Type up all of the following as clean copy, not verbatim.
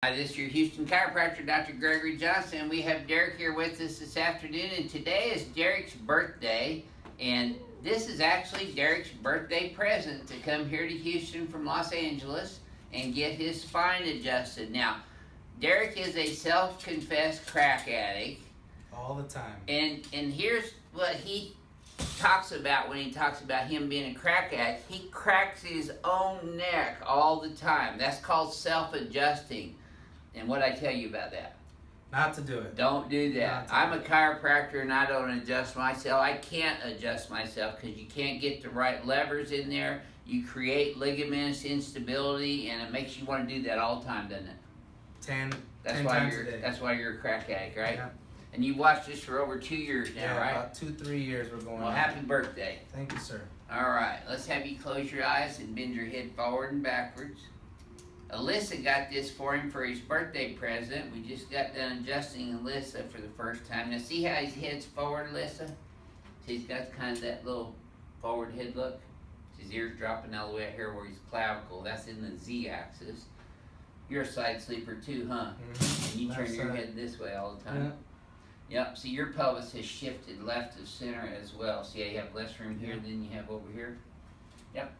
Hi, this is your Houston chiropractor, Dr. Gregory Johnson. We have Derek here with us this afternoon, and today is Derek's birthday, and this is actually Derek's birthday present to come here to Houston from Los Angeles and get his spine adjusted. Now, Derek is a self-confessed crack addict. All the time. And here's what he talks about when he talks about him being a crack addict. He cracks his own neck all the time. That's called self-adjusting. And what I tell you about that? Not to do it. Don't do that. I'm a chiropractor and I don't adjust myself. I can't adjust myself because you can't get the right levers in there. You create ligaments, instability, and it makes you want to do that all the time, doesn't it? 10 That's why you're a crack addict, right? Yeah. And you watched this for over 2 years now, right? About 2-3 years we're going. Well, happy birthday. Thank you, sir. All right, let's have you close your eyes and bend your head forward and backwards. Alyssa got this for him for his birthday present. We just got done adjusting Alyssa for the first time. Now see how his head's forward, Alyssa? See, he's got kind of that little forward head look. His ears dropping all the way out here where his clavicle. That's in the Z-axis. You're a side sleeper too, huh? Mm-hmm. And you turn your head this way all the time. Yeah. Yep, see your pelvis has shifted left of center as well. See how you have less room here than you have over here? Yep.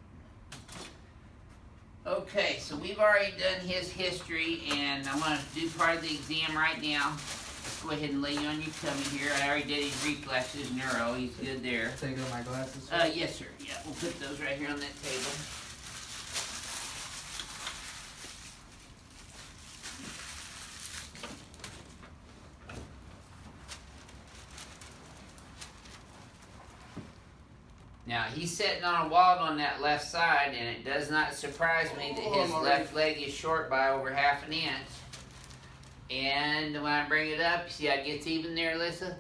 Okay, so we've already done his history, and I'm going to do part of the exam right now. Let's go ahead and lay you on your tummy here. I already did his reflexes, neuro. He's good there. Take off my glasses? Yes, sir. Yeah, we'll put those right here on that table. Now, he's sitting on a wall on that left side, and it does not surprise me that his left leg is short by over ½ an inch. And when I bring it up, you see how it gets even there, Alyssa?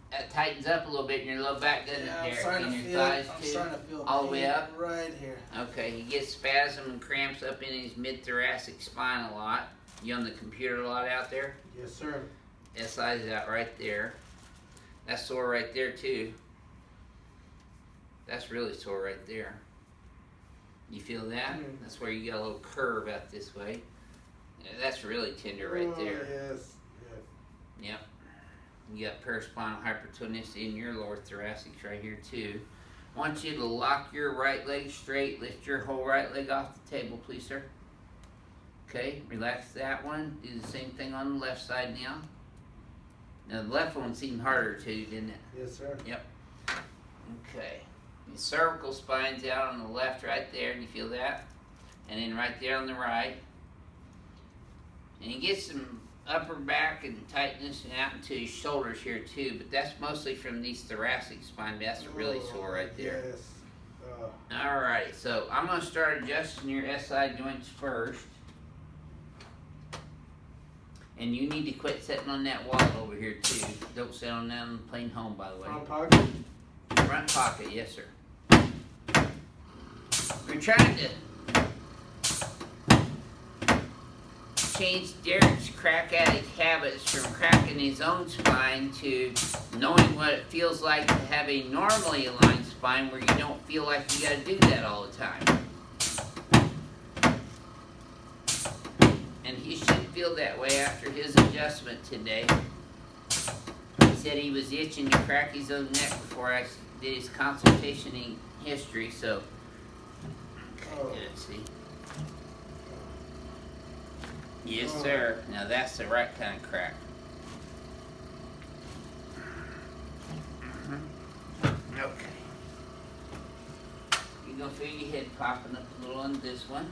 That tightens up a little bit in your low back, doesn't it, Derek? And your thighs, too? Starting to feel all the way up? Right here. Okay, he gets spasm and cramps up in his mid-thoracic spine a lot. You on the computer a lot out there? Yes, sir. SI's out right there. That's sore right there, too. That's really sore right there. You feel that? That's where you got a little curve out this way. Yeah, that's really tender right there. Yes. Yeah. Yep. You got paraspinal hypertonicity in your lower thoracics right here too. I want you to lock your right leg straight. Lift your whole right leg off the table, please, sir. Okay, relax that one. Do the same thing on the left side now. Now the left one seemed harder too, didn't it? Yes, sir. Yep. Okay. The cervical spine's out on the left right there. Do you feel that? And then right there on the right. And you get some upper back and tightness and out into his shoulders here too, but that's mostly from these thoracic spine. That's really sore right there. Yes. Alright, so I'm going to start adjusting your SI joints first. And you need to quit sitting on that wall over here too. Don't sit on that on the plane home, by the way. Front pocket? Front pocket, yes, sir. We're trying to change Derek's crack addict habits from cracking his own spine to knowing what it feels like to have a normally aligned spine where you don't feel like you got to do that all the time. And he should feel that way after his adjustment today. He said he was itching to crack his own neck before I did his consultation history, so okay, good, see. Yes, sir. Now that's the right kind of crack. Okay. You're gonna feel your head popping up a little on this one.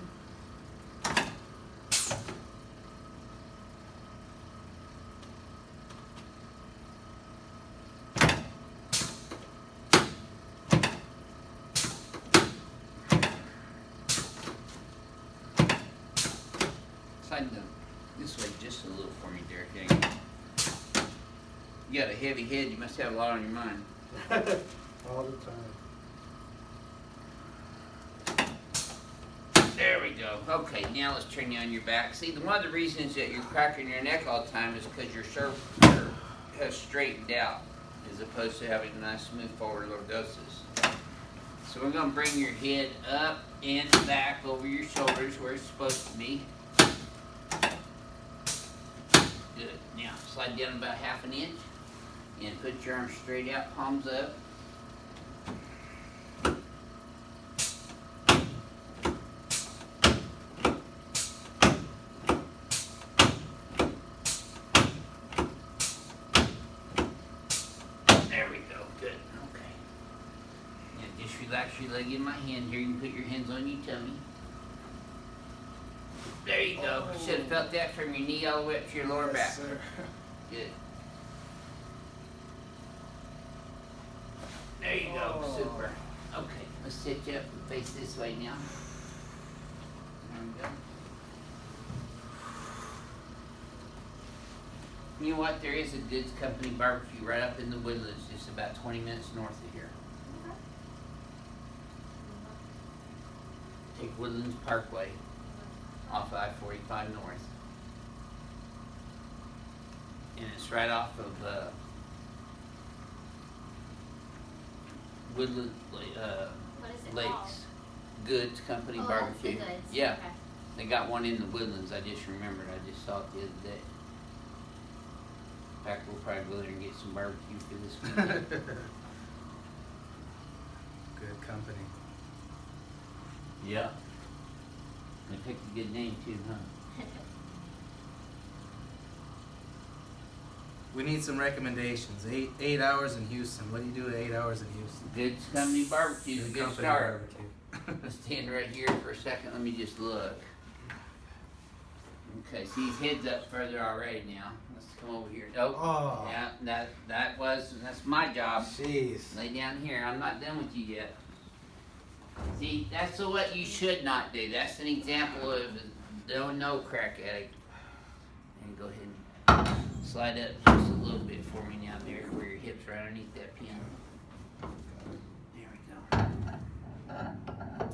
Slide them this way just a little for me, Derek. You got a heavy head. You must have a lot on your mind. All the time. There we go. Okay, now let's turn you on your back. See, one of the reasons that you're cracking your neck all the time is because your cervical has straightened out as opposed to having nice smooth forward lordosis. So we're going to bring your head up and back over your shoulders where it's supposed to be. slide down about 1/2 inch. And put your arms straight out, palms up. There we go, good, okay. Now just relax your leg in my hand here. You can put your hands on your tummy. There you go. Oh. Should have felt that from your knee all the way up to your lower back. Yes, sir. Good. There you go, Oh. super. Okay, let's sit you up and face this way now. There we go. You know what, there is a Goods Company barbecue right up in the Woodlands, just about 20 minutes north of here. Take Woodlands Parkway off I-45 north. And it's right off of Woodland What is it Lakes. called? Goods Company Oh, barbecue. that's the Goods. Yeah, Okay. they got one in the Woodlands. I just remembered. I just saw it the other day. In fact, we'll probably go there and get some barbecue for this weekend. Good company. Yeah. They picked a good name too, huh? We need some recommendations. 8 hours in Houston. What do you do at 8 hours in Houston? Goods Company barbecue is a Good good company start. barbecue. Let's stand right here for a second. Let me just look. Okay, see his head's up further already now. Let's come over here. Oh, Oh. yeah, that's my job. Jeez. Lay down here. I'm not done with you yet. See, that's what you should not do. That's an example of a no crack addict. And go ahead and slide up just a little bit for me now there, where your hips right underneath that pin. There we go.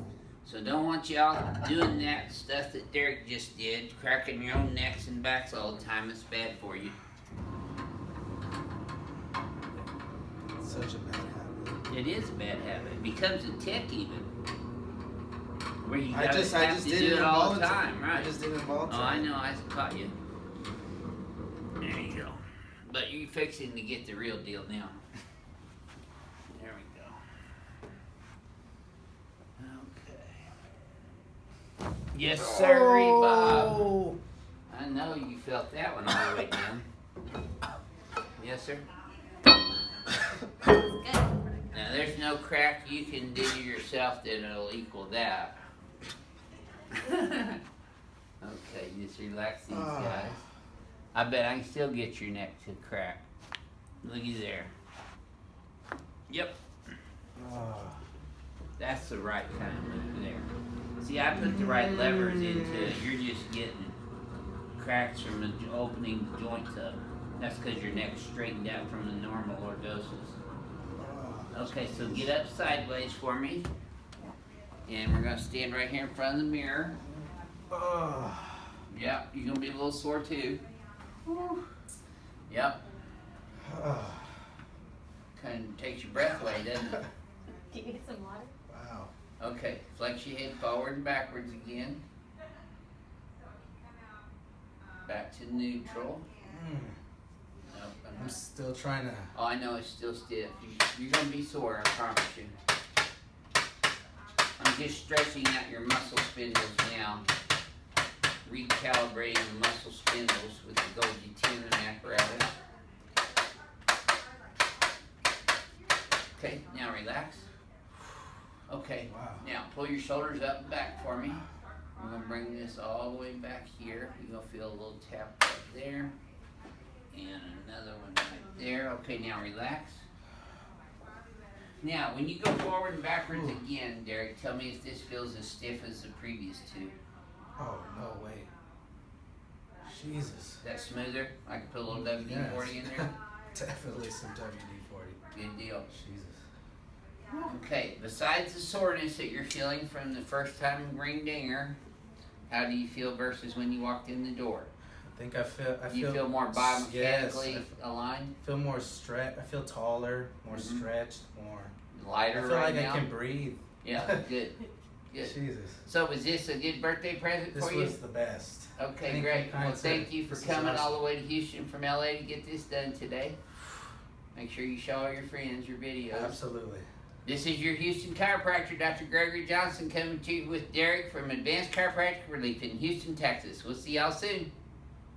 So don't want y'all doing that stuff that Derek just did, cracking your own necks and backs all the time. It's bad for you. Such a bad habit. It is a bad habit. It becomes a tick even. Where you I gotta just have to did do it it all the involuntary. time, right? I just did it Oh, I involuntary. know, I caught you. There you go. But you're fixing to get the real deal now. There we go. Okay. Yes, sirree, Bob. Oh. I know you felt that one all the way down. Yes, sir. Good. Now, there's no crack you can do yourself that'll equal that. Okay, just relax these guys. I bet I can still get your neck to crack. Looky there. Yep, Ah. that's the right kind of move there. See, I put the right levers into it. You're just getting cracks from the opening the joints up. That's because your neck's straightened out from the normal lordosis. Okay, so get up sideways for me. And we're gonna stand right here in front of the mirror. Ah. Yep, you're gonna be a little sore too. Yep, Ah. kind of takes your breath away, doesn't it? Do you get some water? Wow. Okay, flex your head forward and backwards again. Back to neutral. Mm. Nope, I'm I'm not. still trying to. Oh, I know it's still stiff. You're gonna be sore, I promise you. I'm just stretching out your muscle spindles now. Recalibrating the muscle spindles with the Golgi tuning apparatus. Okay, now relax. Okay, Wow. now pull your shoulders up and back for me. We're gonna bring this all the way back here. You're gonna feel a little tap right there. And another one right there. Okay, now relax. Now, when you go forward and backwards again, Derek, tell me if this feels as stiff as the previous two. Oh, no way. Jesus. Is that smoother? I can put a little WD-40 in there? Definitely some WD-40. Good deal. Jesus. Okay, besides the soreness that you're feeling from the first time ring dinger, how do you feel versus when you walked in the door? I think I feel. You feel more biomechanically Yes, aligned? I feel more stretch. I feel taller, more Mhm. stretched, more. Lighter I feel right like now? I can breathe. Yeah, good. Good. Jesus. So was this a good birthday present This for you? was the best. Okay, Thank you, great. kind Well, sir. thank you for This is coming awesome. all the way to Houston from LA to get this done today. Make sure you show all your friends your videos. Absolutely. This is your Houston chiropractor, Dr. Gregory Johnson, coming to you with Derek from Advanced Chiropractic Relief in Houston, Texas. We'll see y'all soon.